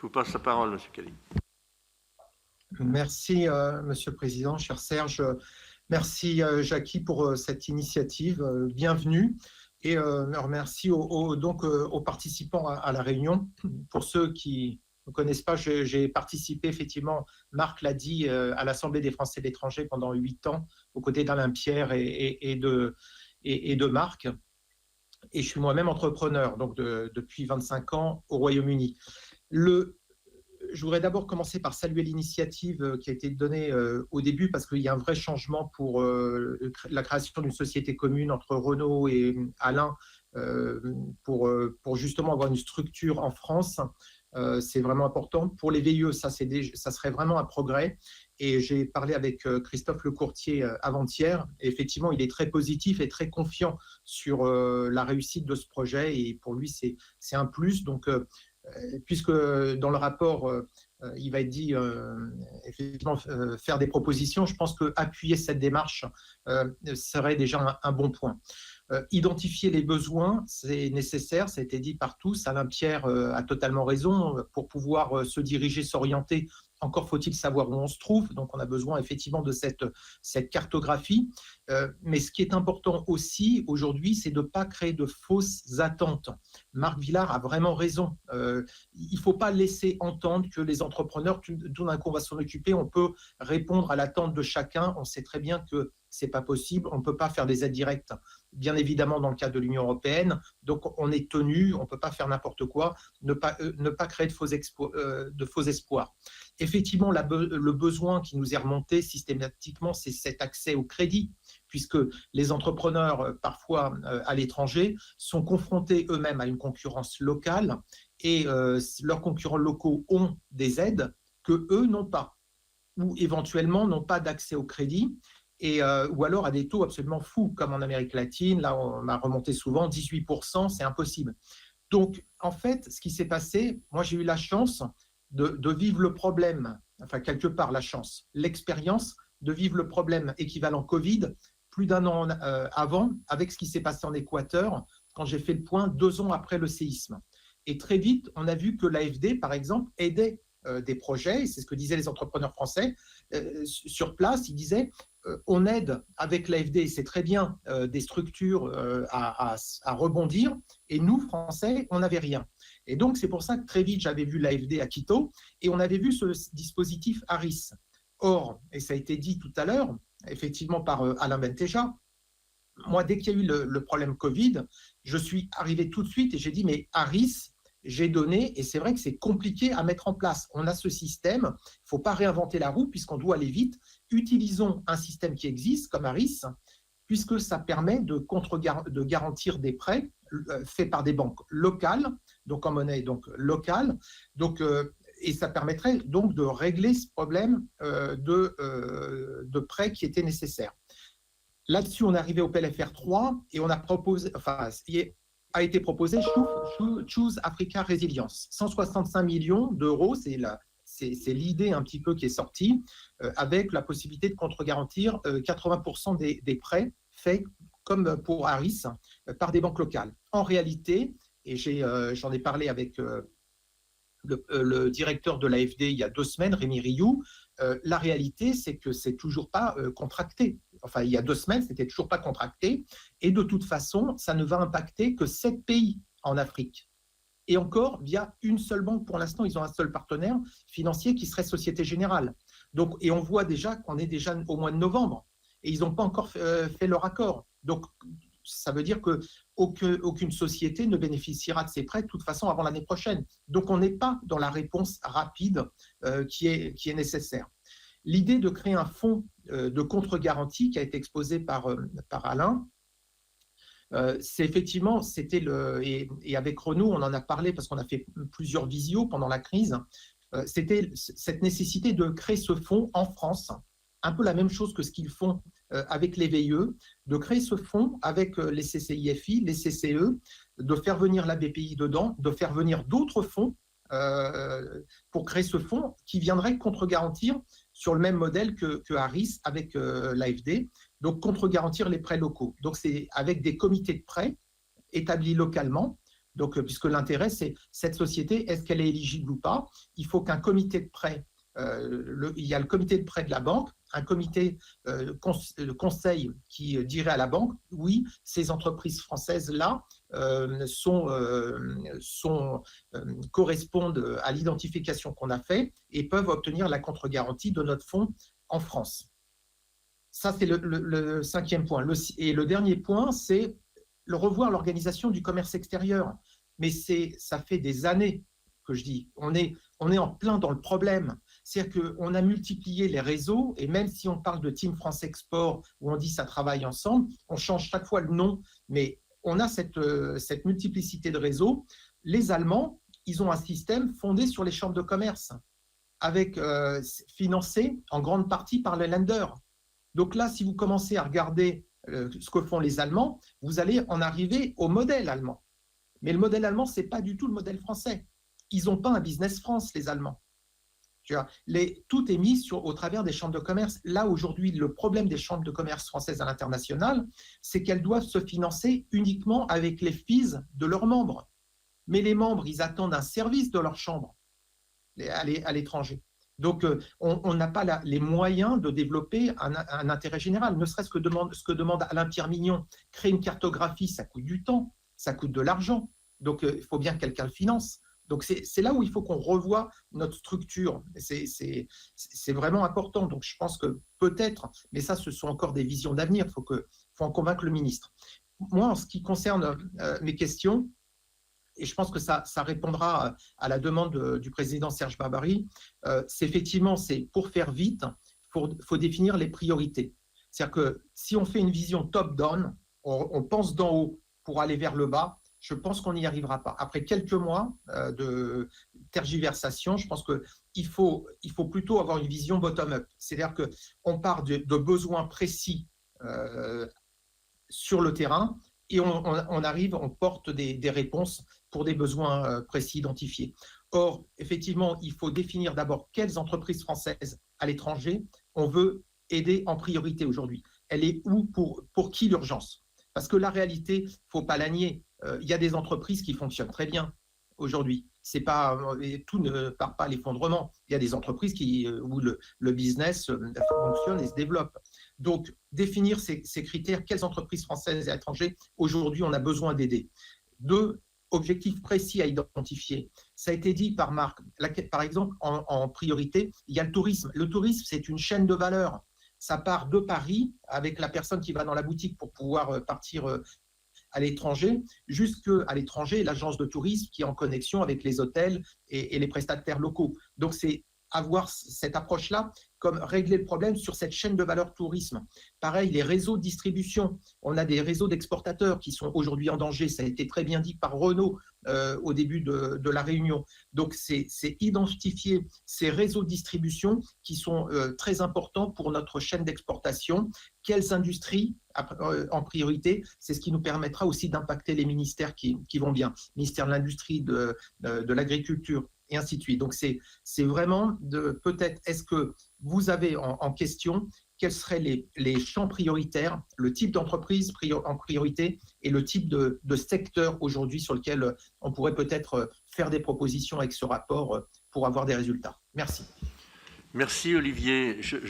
vous passe la parole, M. Kelly. Merci, Monsieur le Président, cher Serge. Merci, Jackie, pour cette initiative. Bienvenue. Et merci aux participants à la réunion. Pour ceux qui ne connaissent pas, j'ai participé, effectivement, Marc l'a dit, à l'Assemblée des Français de l'étranger pendant 8 ans, aux côtés d'Alain Pierre et de Marc. Et je suis moi-même entrepreneur, donc depuis 25 ans au Royaume-Uni. Je voudrais d'abord commencer par saluer l'initiative qui a été donnée au début, parce qu'il y a un vrai changement pour la création d'une société commune entre Renault et Alain pour justement avoir une structure en France. C'est vraiment important. Pour les VIE, ça serait vraiment un progrès. Et j'ai parlé avec Christophe Lecourtier avant-hier. Et effectivement, il est très positif et très confiant sur la réussite de ce projet. Et pour lui, c'est un plus. Donc, puisque dans le rapport, il va être dit effectivement faire des propositions, je pense qu'appuyer cette démarche serait déjà un bon point. Identifier les besoins, c'est nécessaire, ça a été dit par tous. Alain Pierre a totalement raison. Pour pouvoir se diriger, s'orienter, encore faut-il savoir où on se trouve. Donc, on a besoin effectivement de cette cartographie. Mais ce qui est important aussi aujourd'hui, c'est de ne pas créer de fausses attentes. Marc Villard a vraiment raison. Il ne faut pas laisser entendre que les entrepreneurs, tout d'un coup, on va s'en occuper, on peut répondre à l'attente de chacun. On sait très bien que ce n'est pas possible. On ne peut pas faire des aides directes, bien évidemment, dans le cadre de l'Union européenne. Donc, on est tenu, on ne peut pas faire n'importe quoi, ne pas créer de faux espoirs. Effectivement, le besoin qui nous est remonté systématiquement, c'est cet accès au crédit, puisque les entrepreneurs, parfois à l'étranger, sont confrontés eux-mêmes à une concurrence locale et leurs concurrents locaux ont des aides que eux n'ont pas, ou éventuellement n'ont pas d'accès au crédit. Ou alors à des taux absolument fous, comme en Amérique latine, là on a remonté souvent, 18%, c'est impossible. Donc en fait, ce qui s'est passé, moi j'ai eu la chance de vivre le problème, enfin quelque part la chance, l'expérience de vivre le problème équivalent Covid plus d'un an avant, avec ce qui s'est passé en Équateur, quand j'ai fait le point 2 ans après le séisme. Et très vite, on a vu que l'AFD, par exemple, aidait des projets, et c'est ce que disaient les entrepreneurs français, sur place, ils disaient on aide avec l'AFD, et c'est très bien, des structures à rebondir, et nous, Français, on n'avait rien. Et donc, c'est pour ça que très vite, j'avais vu l'AFD à Quito, et on avait vu ce dispositif ARIS. Or, et ça a été dit tout à l'heure, effectivement par Alain Benteja, moi, dès qu'il y a eu le problème Covid, je suis arrivé tout de suite et j'ai dit, mais ARIS, j'ai donné, et c'est vrai que c'est compliqué à mettre en place. On a ce système, il ne faut pas réinventer la roue puisqu'on doit aller vite. Utilisons un système qui existe comme ARIS, puisque ça permet de garantir des prêts faits par des banques locales, donc en monnaie locale, et ça permettrait donc de régler ce problème de prêts qui était nécessaire. Là-dessus, on est arrivé au PLFR 3 et on a proposé, enfin, a été proposé Choose Africa Resilience. 165 millions d'euros, c'est l'idée un petit peu qui est sortie, avec la possibilité de contre-garantir 80% des prêts faits comme pour Harris par des banques locales. En réalité, et j'en ai parlé avec le directeur de l'AFD il y a 2 semaines, Rémi Rioux, la réalité, c'est que c'est toujours pas contracté. Enfin, il y a 2 semaines, c'était toujours pas contracté. Et de toute façon, ça ne va impacter que 7 pays en Afrique. Et encore, via une seule banque pour l'instant, ils ont un seul partenaire financier qui serait Société Générale. Donc, et on voit déjà qu'on est déjà au mois de novembre et ils n'ont pas encore fait leur accord. Donc, ça veut dire qu'aucune société ne bénéficiera de ces prêts de toute façon avant l'année prochaine. Donc, on n'est pas dans la réponse rapide qui est nécessaire. L'idée de créer un fonds de contre-garantie qui a été exposé par Alain, c'est effectivement, et avec Renaud, on en a parlé parce qu'on a fait plusieurs visios pendant la crise, c'était cette nécessité de créer ce fonds en France, un peu la même chose que ce qu'ils font avec les VIE, de créer ce fonds avec les CCIFI, les CCE, de faire venir la BPI dedans, de faire venir d'autres fonds pour créer ce fonds qui viendrait contre-garantir sur le même modèle que Harris avec l'AFD, donc contre-garantir les prêts locaux. Donc c'est avec des comités de prêts établis localement, Donc, puisque l'intérêt, c'est cette société, est-ce qu'elle est éligible ou pas? Il faut qu'un comité de prêt, il y a le comité de prêt de la banque, un comité de conseil qui dirait à la banque, oui, ces entreprises françaises-là correspondent à l'identification qu'on a fait et peuvent obtenir la contre-garantie de notre fonds en France. Ça, c'est le cinquième point. Et le dernier point, c'est revoir l'organisation du commerce extérieur. Mais ça fait des années que je dis, on est en plein dans le problème. C'est-à-dire qu'on a multiplié les réseaux, et même si on parle de Team France Export, où on dit ça travaille ensemble, on change chaque fois le nom, mais on a cette multiplicité de réseaux. Les Allemands, ils ont un système fondé sur les chambres de commerce, financé en grande partie par les lenders. Donc là, si vous commencez à regarder ce que font les Allemands, vous allez en arriver au modèle allemand. Mais le modèle allemand, ce n'est pas du tout le modèle français. Ils n'ont pas un business France, les Allemands. Tout est mis au travers des chambres de commerce. Là, aujourd'hui, le problème des chambres de commerce françaises à l'international, c'est qu'elles doivent se financer uniquement avec les fees de leurs membres. Mais les membres, ils attendent un service de leur chambre à l'étranger. Donc, on n'a pas les moyens de développer un intérêt général, ne serait-ce que ce que demande Alain Pierre-Mignon. Créer une cartographie, ça coûte du temps, ça coûte de l'argent. Donc, il faut bien que quelqu'un le finance. Donc, c'est là où il faut qu'on revoie notre structure. C'est vraiment important. Donc, je pense que peut-être, mais ça, ce sont encore des visions d'avenir, il faut en convaincre le ministre. Moi, en ce qui concerne mes questions, et je pense que ça répondra à la demande du président Serge Babary, c'est pour faire vite, il faut définir les priorités. C'est-à-dire que si on fait une vision top-down, on pense d'en haut pour aller vers le bas, je pense qu'on n'y arrivera pas. Après quelques mois de tergiversation, je pense qu'il faut plutôt avoir une vision bottom-up. C'est-à-dire qu'on part de besoins précis sur le terrain et on porte des réponses pour des besoins précis identifiés. Or, effectivement, il faut définir d'abord quelles entreprises françaises à l'étranger on veut aider en priorité aujourd'hui. Elle est où pour qui l'urgence? Parce que la réalité, il ne faut pas la nier. Il y a des entreprises qui fonctionnent très bien aujourd'hui. Tout ne part pas à l'effondrement. Il y a des entreprises où le business fonctionne et se développe. Donc, définir ces critères, quelles entreprises françaises et étrangères, aujourd'hui, on a besoin d'aider. 2 objectifs précis à identifier. Ça a été dit par Marc. Par exemple, en priorité, il y a le tourisme. Le tourisme, c'est une chaîne de valeur. Ça part de Paris, avec la personne qui va dans la boutique pour pouvoir partir à l'étranger, jusqu'à l'étranger, l'agence de tourisme qui est en connexion avec les hôtels et les prestataires locaux. Donc, c'est avoir cette approche-là comme régler le problème sur cette chaîne de valeur tourisme. Pareil, les réseaux de distribution. On a des réseaux d'exportateurs qui sont aujourd'hui en danger. Ça a été très bien dit par Renault au début de la réunion. Donc, c'est identifier ces réseaux de distribution qui sont très importants pour notre chaîne d'exportation. Quelles industries en priorité? C'est ce qui nous permettra aussi d'impacter les ministères qui vont bien. Ministère de l'Industrie, de l'Agriculture, et ainsi de suite. Donc, c'est vraiment peut-être, est-ce que vous avez en question quels seraient les champs prioritaires, le type d'entreprise en priorité et le type de secteur aujourd'hui sur lequel on pourrait peut-être faire des propositions avec ce rapport pour avoir des résultats. Merci. Merci Olivier.